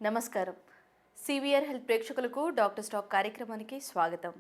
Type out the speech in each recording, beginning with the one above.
నమస్కారం. CVR health ప్రేక్షకులకు doctor stock కార్యక్రమానికి స్వాగతం.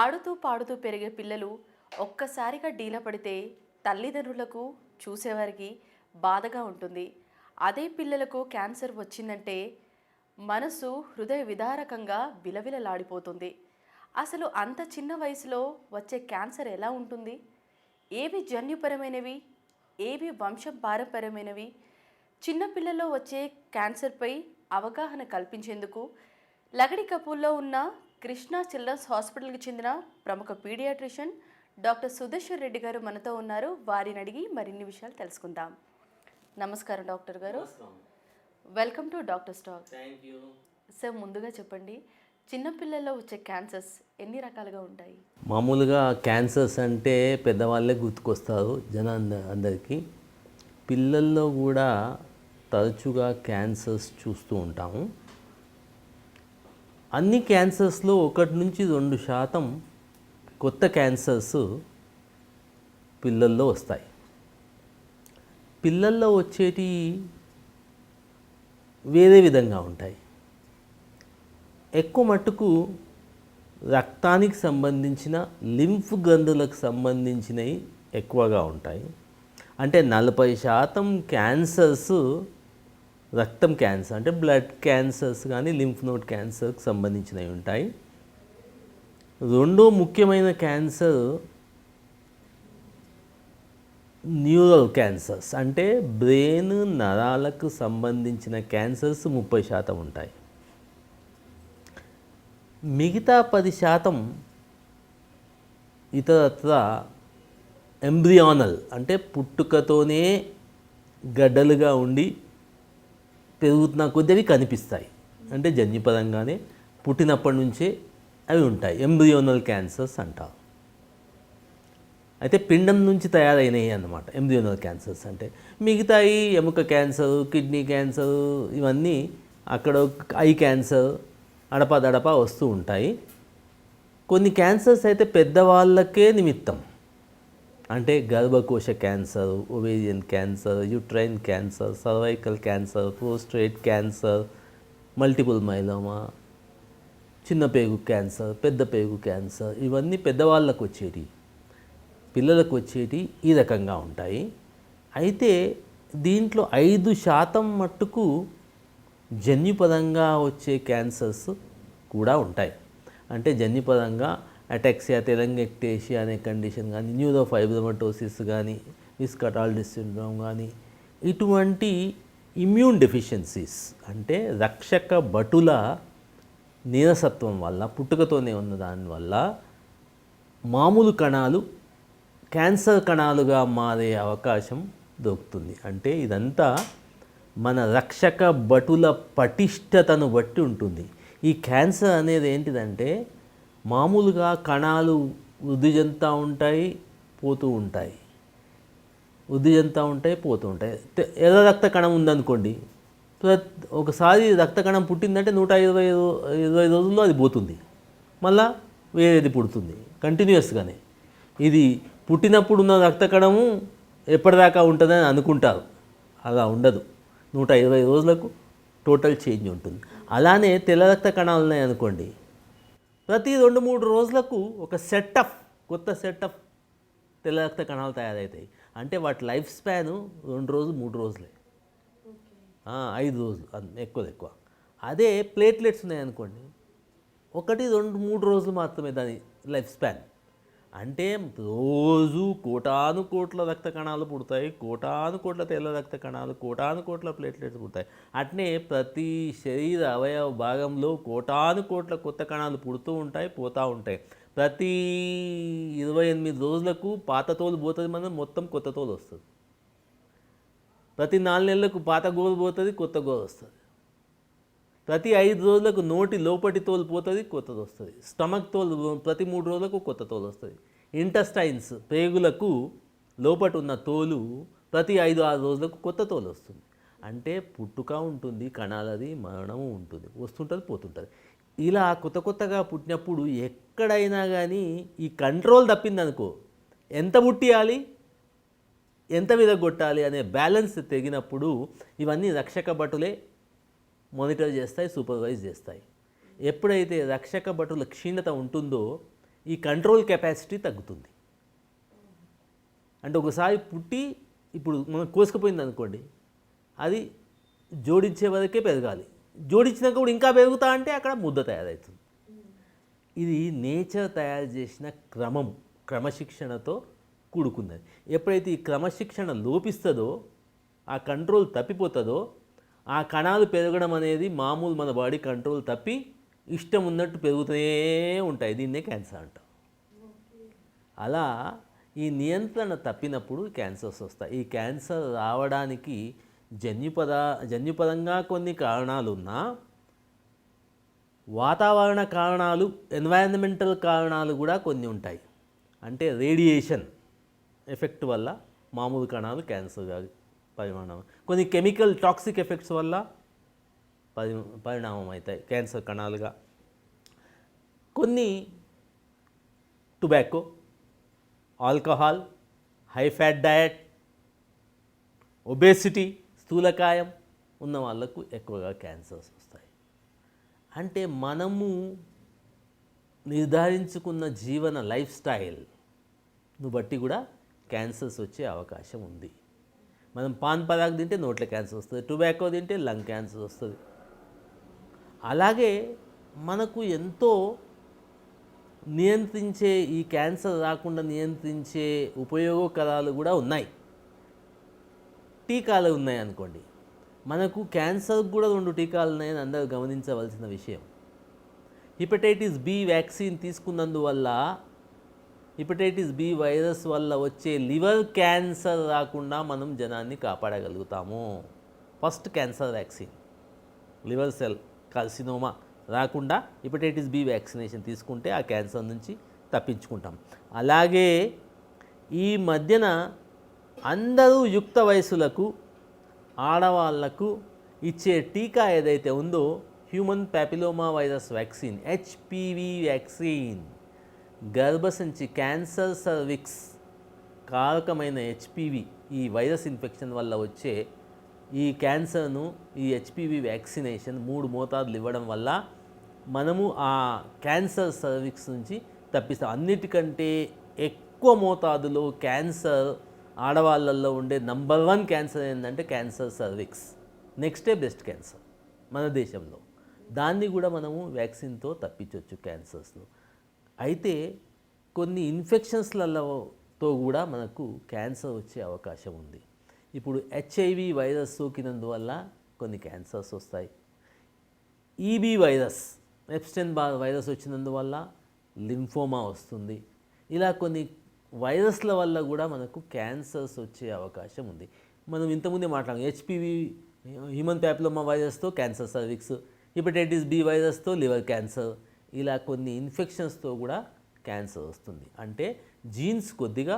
ఆడుతూ పాడుతూ పెరిగే పిల్లలు ఒక్కసారిగా డీలా పడితే తల్లిదండ్రులకు చూసేవారికి బాధగా ఉంటుంది. అదే పిల్లలకు క్యాన్సర్ వచ్చిందంటే మనసు హృదయ విదారకంగా విలవిలలాడిపోతుంది. అసలు అంత చిన్న వయసులో వచ్చే క్యాన్సర్ ఎలా ఉంటుంది? ఏవి జన్యుపరమైనవి, ఏవి వంశపారంపర్యమైనవి? చిన్నపిల్లల్లో వచ్చే క్యాన్సర్పై అవగాహన కల్పించేందుకు లగడి కపూర్లో ఉన్న కృష్ణా చిల్డ్రన్స్ హాస్పిటల్కి చెందిన ప్రముఖ పీడియాట్రిషియన్ డాక్టర్ సుదర్శన్ రెడ్డి గారు మనతో ఉన్నారు. వారిని అడిగి మరిన్ని విషయాలు తెలుసుకుందాం. నమస్కారం డాక్టర్ గారు. Welcome to doctor stock. Sir, ముందుగా చెప్పండి, చిన్నపిల్లల్లో వచ్చే క్యాన్సర్స్ ఎన్ని రకాలుగా ఉంటాయి? మామూలుగా క్యాన్సర్స్ అంటే పెద్దవాళ్ళే గుర్తుకొస్తారు అందరికీ. పిల్లల్లో కూడా తరచుగా క్యాన్సర్స్ చూస్తూ ఉంటాము. అన్ని క్యాన్సర్స్లో 1-2% కొత్త క్యాన్సర్స్ పిల్లల్లో వస్తాయి. పిల్లల్లో వచ్చేటి వేరే విధంగా ఉంటాయి. ఎక్కువ మట్టుకు రక్తానికి సంబంధించిన లింఫ్ గ్రంథులకు సంబంధించినవి ఎక్కువగా ఉంటాయి. అంటే 40% క్యాన్సర్స్ రక్తం క్యాన్సర్, అంటే బ్లడ్ క్యాన్సర్స్ కానీ లింఫ్ నోడ్ క్యాన్సర్కి సంబంధించినవి ఉంటాయి. రెండో ముఖ్యమైన క్యాన్సర్ న్యూరల్ క్యాన్సర్స్, అంటే బ్రెయిన్ నరాలకు సంబంధించిన క్యాన్సర్స్ 30% ఉంటాయి. మిగతా 10% ఇతరత్ర ఎంబ్రియానల్, అంటే పుట్టుకతోనే గడ్డలుగా ఉండి పెరుగుతున్న కొద్ది కనిపిస్తాయి. అంటే జన్యుపరంగానే పుట్టినప్పటి నుంచే అవి ఉంటాయి. ఎంబ్రియోనల్ క్యాన్సర్స్ అంటారు. అయితే పిండం నుంచి తయారైనవి అన్నమాట ఎంబ్రియోనల్ క్యాన్సర్స్ అంటే. మిగతాయి ఎముక క్యాన్సర్, కిడ్నీ క్యాన్సర్, ఇవన్నీ అక్కడ ఐ క్యాన్సర్ అడపాదడపా వస్తూ ఉంటాయి. కొన్ని క్యాన్సర్స్ అయితే పెద్దవాళ్ళకే నిమిత్తం, అంటే గర్భకోశ cancer, ovarian cancer, uterine cancer, cervical cancer, prostate cancer, multiple myeloma, చిన్న పేగు క్యాన్సర్, పెద్ద పేగు క్యాన్సర్, ఇవన్నీ పెద్దవాళ్ళకు వచ్చేటి. పిల్లలకు వచ్చేటి ఈ రకంగా ఉంటాయి. అయితే దీంట్లో 5% మట్టుకు జన్యుపరంగా వచ్చే క్యాన్సర్స్ కూడా ఉంటాయి. అంటే జన్యుపరంగా అటాక్సియా తెలంగెక్టేషియా అనే కండిషన్ కానీ, న్యూరోఫైబ్రమటోసిస్ కానీ, విస్కటాల్డిస్ సిండ్రోమ్ కానీ, ఇటువంటి ఇమ్యూన్ డెఫిషియన్సీస్, అంటే రక్షక భటుల నీరసత్వం వల్ల, పుట్టుకతోనే ఉన్న దానివల్ల మామూలు కణాలు క్యాన్సర్ కణాలుగా మారే అవకాశం దొరుకుతుంది. అంటే ఇదంతా మన రక్షక భటుల పటిష్టతను బట్టి ఉంటుంది. ఈ క్యాన్సర్ అనేది ఏంటిదంటే, మామూలుగా కణాలు వృద్ధి చెందుతూ ఉంటాయి, పోతూ ఉంటాయి, వృద్ధి చెందుతూ ఉంటాయి, పోతూ ఉంటాయి. ఎర్ర రక్త కణం ఉందనుకోండి, ఒకసారి రక్త కణం పుట్టిందంటే 120 రోజుల్లో అది పోతుంది, మళ్ళా వేరేది పుడుతుంది కంటిన్యూస్గానే. ఇది పుట్టినప్పుడు ఉన్న రక్త కణము ఎప్పటిదాకా ఉంటుందని అనుకుంటారు, అలా ఉండదు. 120 రోజులకు టోటల్ చేంజ్ ఉంటుంది. అలానే తెల్ల రక్త కణాలు ఉన్నాయి అనుకోండి, ప్రతి 2-3 రోజులకు ఒక కొత్త సెట్ ఆఫ్ తెల్ల రక్త కణాలు తయారవుతాయి. అంటే వాటి లైఫ్ స్పాను 2 రోజులు 3 రోజులే, 5 రోజులు ఎక్కువ. అదే ప్లేట్లెట్స్ ఉన్నాయనుకోండి, 1-2-3 రోజులు మాత్రమే దాని లైఫ్ స్పాన్. అంటే రోజు కోటానుకోట్ల రక్త కణాలు పుడతాయి, కోటానుకోట్ల తెల్ల రక్త కణాలు, కోటానుకోట్ల ప్లేట్లెట్స్ పుడతాయి. అట్నే ప్రతి శరీర అవయవ భాగంలో కోటానుకోట్ల కొత్త కణాలు పుడుతూ ఉంటాయి, పోతూ ఉంటాయి. ప్రతి 28 రోజులకు పాత తోలు పోతుంది, మనం మొత్తం కొత్త తోలు వస్తుంది. ప్రతి 4 నెలలకు పాత గోరు పోతుంది, కొత్త గోరు వస్తుంది. ప్రతి 5 రోజులకు నోటి లోపటి తోలు పోతుంది, కొత్తది వస్తుంది. స్టమక్ తోలు ప్రతి 3 రోజులకు కొత్త తోలు వస్తుంది. ఇంటెస్టైన్స్, పేగులకు లోపట ఉన్న తోలు ప్రతి 5-6 రోజులకు కొత్త తోలు వస్తుంది. అంటే పుట్టుక ఉంటుంది, కణాలది మరణము ఉంటుంది, వస్తుంటుంది, పోతుంటుంది. ఇలా కొత్తగా పుట్టినప్పుడు ఎక్కడైనా కానీ ఈ కంట్రోల్ తప్పిందనుకో, ఎంత పుట్టియాలి ఎంత విరగొట్టాలి అనే బ్యాలెన్స్ తెగినప్పుడు ఇవన్నీ రక్షక భటులే మానిటర్ చేస్తాయి, సూపర్వైజ్ చేస్తాయి. ఎప్పుడైతే రక్షక భటుల క్షీణత ఉంటుందో ఈ కంట్రోల్ కెపాసిటీ తగ్గుతుంది. అంటే ఒకసారి పుట్టి ఇప్పుడు మనం కోసుకుపోయింది అనుకోండి, అది జోడించే వరకే పెరగాలి. జోడించినాక కూడా ఇంకా పెరుగుతా అంటే అక్కడ ముద్ద తయారవుతుంది. ఇది నేచర్ తయారు చేసిన క్రమశిక్షణతో కూడుకున్నది. ఎప్పుడైతే ఈ క్రమశిక్షణ లోపిస్తుందో, ఆ కంట్రోల్ తప్పిపోతుందో, ఆ కణాలు పెరగడం అనేది మామూలు మన బాడీ కంట్రోల్ తప్పి ఇష్టం ఉన్నట్టు పెరుగుతూనే ఉంటాయి. దీన్నే క్యాన్సర్ అంటాం. అలా ఈ నియంత్రణ తప్పినప్పుడు క్యాన్సర్స్ వస్తాయి. ఈ క్యాన్సర్ రావడానికి జన్యుపరంగా కొన్ని కారణాలు ఉన్నా, వాతావరణ కారణాలు, ఎన్వైరన్మెంటల్ కారణాలు కూడా కొన్ని ఉంటాయి. అంటే రేడియేషన్ ఎఫెక్ట్ వల్ల మామూలు కణాలు క్యాన్సర్గా పరిమాణం, కొన్ని కెమికల్ టాక్సిక్ ఎఫెక్ట్స్ వల్ల పరిణామం అవుతాయి క్యాన్సర్ కణాలుగా. కొన్ని tobacco, alcohol, high fat diet, obesity, స్థూలకాయం ఉన్న వాళ్ళకు ఎక్కువగా క్యాన్సర్స్ వస్తాయి. అంటే మనము నిర్ధారించుకున్న జీవన లైఫ్ స్టైల్ను బట్టి కూడా క్యాన్సర్స్ వచ్చే అవకాశం ఉంది. మనం పాన్ పరాగ్ తింటే నోట్ల క్యాన్సర్ వస్తుంది, టొబాకో తింటే లంగ్ క్యాన్సర్ వస్తుంది. అలాగే మనకు ఎంతో నియంత్రించే, ఈ క్యాన్సర్ రాకుండా నియంత్రించే ఉపయోగకరాలు కూడా ఉన్నాయి. టీకాలు ఉన్నాయి అనుకోండి, మనకు క్యాన్సర్కి కూడా 2 టీకాలు ఉన్నాయని అందరూ గమనించవలసిన విషయం. హెపటైటిస్ బి వ్యాక్సిన్ తీసుకున్నందువల్ల హెపటైటిస్ బి వైరస్ వల్ల వచ్చే లివర్ క్యాన్సర్ రాకుండా మనం జనాన్ని కాపాడగలుగుతాము. First cancer vaccine, liver cell carcinoma రాకుండా హెపటైటిస్ బి వ్యాక్సినేషన్ తీసుకుంటే ఆ క్యాన్సర్ నుంచి తప్పించుకుంటాం. అలాగే ఈ మధ్యన అందరూ యుక్త వయసులకు, ఆడవాళ్లకు ఇచ్చే టీకా ఏదైతే ఉందో human papilloma virus vaccine, HPV vaccine, గర్భసంచి క్యాన్సర్ సర్విక్స్ కారకమైన హెచ్పివి, ఈ వైరస్ ఇన్ఫెక్షన్ వల్ల వచ్చే ఈ క్యాన్సర్ను ఈ హెచ్పివి వ్యాక్సినేషన్ 3 మోతాదులు ఇవ్వడం వల్ల మనము ఆ క్యాన్సర్ సర్విక్స్ నుంచి తప్పిస్తాం. అన్నిటికంటే ఎక్కువ మోతాదులో క్యాన్సర్ ఆడవాళ్ళల్లో ఉండే నంబర్ 1 క్యాన్సర్ ఏంటంటే క్యాన్సర్ సర్విక్స్, నెక్స్టే బ్రెస్ట్ క్యాన్సర్ మన దేశంలో. దాన్ని కూడా మనము వ్యాక్సిన్తో తప్పించవచ్చు క్యాన్సర్స్లో. అయితే కొన్ని ఇన్ఫెక్షన్స్లతో కూడా మనకు క్యాన్సర్ వచ్చే అవకాశం ఉంది. ఇప్పుడు హెచ్ఐవి వైరస్ సోకినందువల్ల కొన్ని క్యాన్సర్స్ వస్తాయి. EB virus, Epstein Barr virus వచ్చినందువల్ల లింఫోమా వస్తుంది. ఇలా కొన్ని వైరస్ల వల్ల కూడా మనకు క్యాన్సర్స్ వచ్చే అవకాశం ఉంది. మనం ఇంతకుముందే మాట్లాడాం, హెచ్పివి హ్యూమన్ ప్యాపిలోమా వైరస్తో క్యాన్సర్ సర్విక్స్, హెపటైటిస్ బి వైరస్తో లివర్ క్యాన్సర్, ఇలా కొన్ని ఇన్ఫెక్షన్స్తో కూడా క్యాన్సర్ వస్తుంది. అంటే జీన్స్ కొద్దిగా,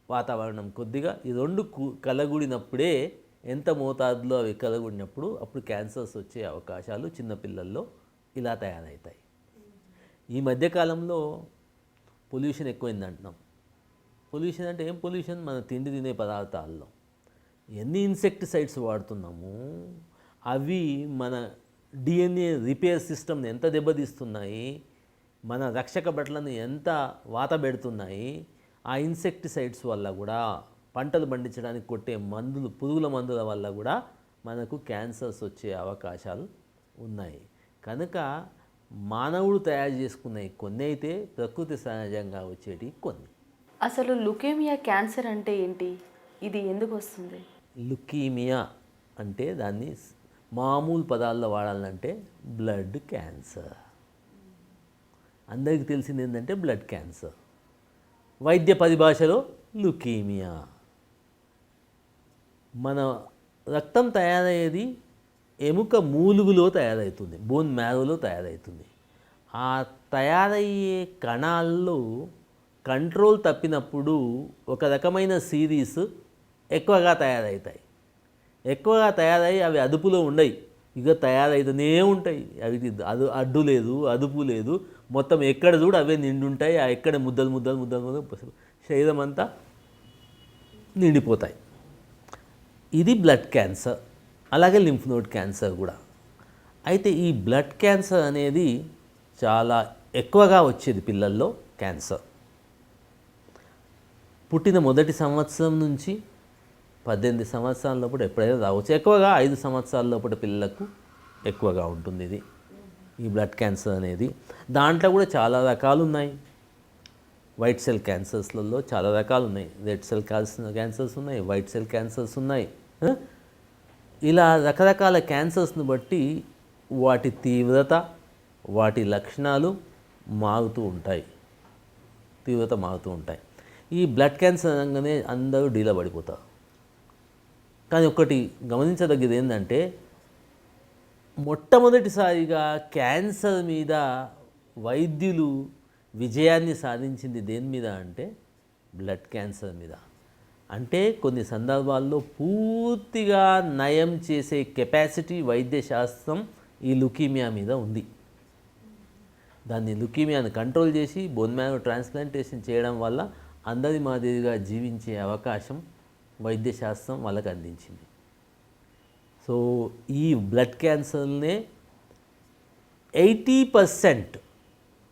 వాతావరణం కొద్దిగా, ఈ 2 కలగూడినప్పుడే, ఎంత మోతాదులో అవి కలగూడినప్పుడు అప్పుడు క్యాన్సర్స్ వచ్చే అవకాశాలు చిన్నపిల్లల్లో ఇలా తయారవుతాయి. ఈ మధ్యకాలంలో పొల్యూషన్ ఎక్కువైంది అంటున్నాం. పొల్యూషన్ అంటే ఏం పొల్యూషన్? మన తిండి తినే పదార్థాల్లో ఎన్ని ఇన్సెక్టిసైడ్స్ వాడుతున్నాము, అవి మన డిఎన్ఏ రిపేర్ సిస్టమ్ని ఎంత దెబ్బతీస్తున్నాయి, మన రక్షక భట్లను ఎంత వాత పెడుతున్నాయి. ఆ ఇన్సెక్టిసైడ్స్ వల్ల కూడా, పంటలు పండించడానికి కొట్టే మందులు, పురుగుల మందుల వల్ల కూడా మనకు క్యాన్సర్స్ వచ్చే అవకాశాలు ఉన్నాయి. కనుక మానవుడు తయారు చేసుకున్నవి కొన్ని అయితే, ప్రకృతి సహజంగా వచ్చేటి కొన్ని. అసలు లుకేమియా క్యాన్సర్ అంటే ఏంటి? ఇది ఎందుకు వస్తుంది? లుకీమియా అంటే దాన్ని మామూలు పదాల్లో వాడాలంటే బ్లడ్ క్యాన్సర్. అందరికీ తెలిసింది ఏంటంటే బ్లడ్ క్యాన్సర్. వైద్య పరిభాషలో లుకీమియా. మన రక్తం తయారయ్యేది ఎముక మూలుగులో తయారవుతుంది, బోన్ మ్యారోలో తయారవుతుంది. ఆ తయారయ్యే కణాల్లో కంట్రోల్ తప్పినప్పుడు ఒక రకమైన సిరీస్ ఎక్కువగా తయారవుతాయి. ఎక్కువగా తయారయ్యి అవి అదుపులో ఉండయి, ఇక తయారైతూనే ఉంటాయి. అవి అడ్డు లేదు, అదుపు లేదు, మొత్తం ఎక్కడ చూడు అవే నిండుంటాయి. ఎక్కడ ముద్దలు ముద్దలు ముద్దలు ముద్దలు శరీరం అంతా నిండిపోతాయి. ఇది బ్లడ్ క్యాన్సర్. అలాగే లింఫ్ నోడ్ క్యాన్సర్ కూడా. అయితే ఈ బ్లడ్ క్యాన్సర్ అనేది చాలా ఎక్కువగా వచ్చేది పిల్లల్లో క్యాన్సర్. పుట్టిన మొదటి సంవత్సరం నుంచి 18 సంవత్సరాల లోపల ఎప్పుడైనా రావచ్చు. ఎక్కువగా 5 సంవత్సరాల లోపల పిల్లలకు ఎక్కువగా ఉంటుంది ఇది, ఈ బ్లడ్ క్యాన్సర్ అనేది. దాంట్లో కూడా చాలా రకాలు ఉన్నాయి. వైట్ సెల్ క్యాన్సర్స్లలో చాలా రకాలు ఉన్నాయి. రెడ్ సెల్ క్యాన్సర్స్ ఉన్నాయి, వైట్ సెల్ క్యాన్సర్స్ ఉన్నాయి. ఇలా రకరకాల క్యాన్సర్స్ని బట్టి వాటి తీవ్రత, వాటి లక్షణాలు మారుతూ ఉంటాయి, తీవ్రత మారుతూ ఉంటాయి. ఈ బ్లడ్ క్యాన్సర్ అనగానే అందరూ డీలా పడిపోతారు. కానీ ఒకటి గమనించదగ్గది ఏంటంటే, మొట్టమొదటిసారిగా క్యాన్సర్ మీద వైద్యులు విజయాన్ని సాధించింది దేని మీద అంటే బ్లడ్ క్యాన్సర్ మీద. అంటే కొన్ని సందర్భాల్లో పూర్తిగా నయం చేసే కెపాసిటీ వైద్య శాస్త్రం ఈ లుకీమియా మీద ఉంది. దాన్ని లుకీమియాని కంట్రోల్ చేసి బోన్ మ్యారో ట్రాన్స్ప్లాంటేషన్ చేయడం వల్ల అందరి మాదిరిగా జీవించే అవకాశం వైద్య శాస్త్రం వాళ్ళకి అందించింది. సో ఈ బ్లడ్ క్యాన్సర్నే 80%,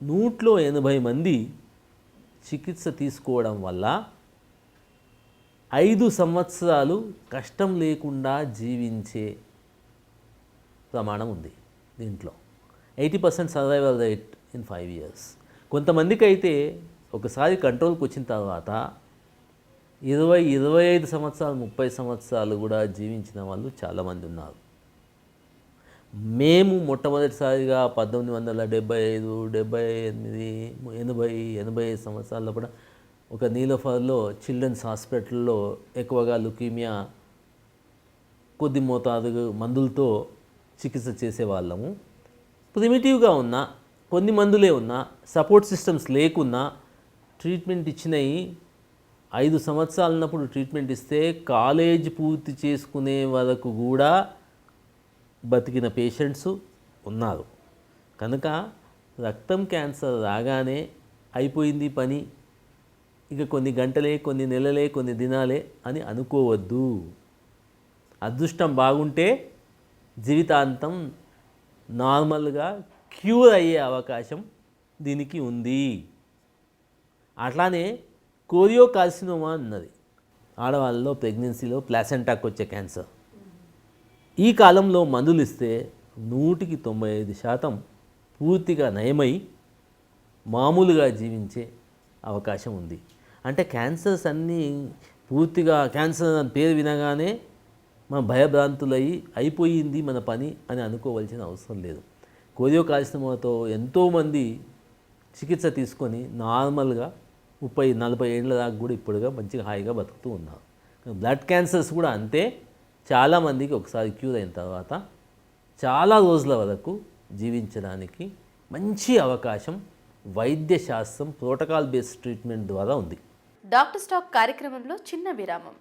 180 మంది చికిత్స తీసుకోవడం వల్ల 5 సంవత్సరాలు కష్టం లేకుండా జీవించే ప్రమాణం ఉంది దీంట్లో. 80% సర్వైవల్ రేట్ ఇన్ 5 years. కొంతమందికి అయితే ఒకసారి కంట్రోల్కి వచ్చిన తర్వాత 20-25 సంవత్సరాలు, 30 సంవత్సరాలు కూడా జీవించిన వాళ్ళు చాలామంది ఉన్నారు. మేము మొట్టమొదటిసారిగా 1975, 78, 80, 85 సంవత్సరాల్లో కూడా ఒక నీలోఫర్లో చిల్డ్రన్స్ హాస్పిటల్లో ఎక్కువగా లుకీమియా కొద్ది మోతాదు మందులతో చికిత్స చేసేవాళ్ళము. ప్రిమిటివ్గా ఉన్నా, కొన్ని మందులే ఉన్నా, సపోర్ట్ సిస్టమ్స్ లేకున్నా ట్రీట్మెంట్ ఇచ్చినవి 5 సంవత్సరాలన్నప్పుడు ట్రీట్మెంట్ ఇస్తే కాలేజ్ పూర్తి చేసుకునే వరకు కూడా బతికిన పేషెంట్స్ ఉన్నారు. కనుక రక్తం క్యాన్సర్ రాగానే అయిపోయింది పని, ఇక కొన్ని గంటలే, కొన్ని నెలలే, కొన్ని దినాలే అని అనుకోవద్దు. అదృష్టం బాగుంటే జీవితాంతం నార్మల్గా క్యూర్ అయ్యే అవకాశం దీనికి ఉంది. అట్లానే కోరియోకార్సినోమా అన్నది ఆడవాళ్ళలో ప్రెగ్నెన్సీలో ప్లాసెంటాకు వచ్చే క్యాన్సర్. ఈ కాలంలో మందులు ఇస్తే 100-95% పూర్తిగా నయమై మామూలుగా జీవించే అవకాశం ఉంది. అంటే క్యాన్సర్స్ అన్నీ పూర్తిగా క్యాన్సర్ అని పేరు వినగానే మన భయభ్రాంతులయ్యి అయిపోయింది మన పని అని అనుకోవాల్సిన అవసరం లేదు. కోరియోకార్సినోమాతో ఎంతోమంది చికిత్స తీసుకొని నార్మల్గా 30-40 ఏళ్ళ దాకా కూడా ఇప్పుడుగా మంచిగా హాయిగా బతుకుతూ ఉన్నారు. బ్లడ్ క్యాన్సర్స్ కూడా అంతే. చాలామందికి ఒకసారి క్యూర్ అయిన తర్వాత చాలా రోజుల వరకు జీవించడానికి మంచి అవకాశం వైద్య శాస్త్రం ప్రోటోకాల్ బేస్డ్ ట్రీట్మెంట్ ద్వారా ఉంది. డాక్టర్ స్టాక్ కార్యక్రమంలో చిన్న విరామం.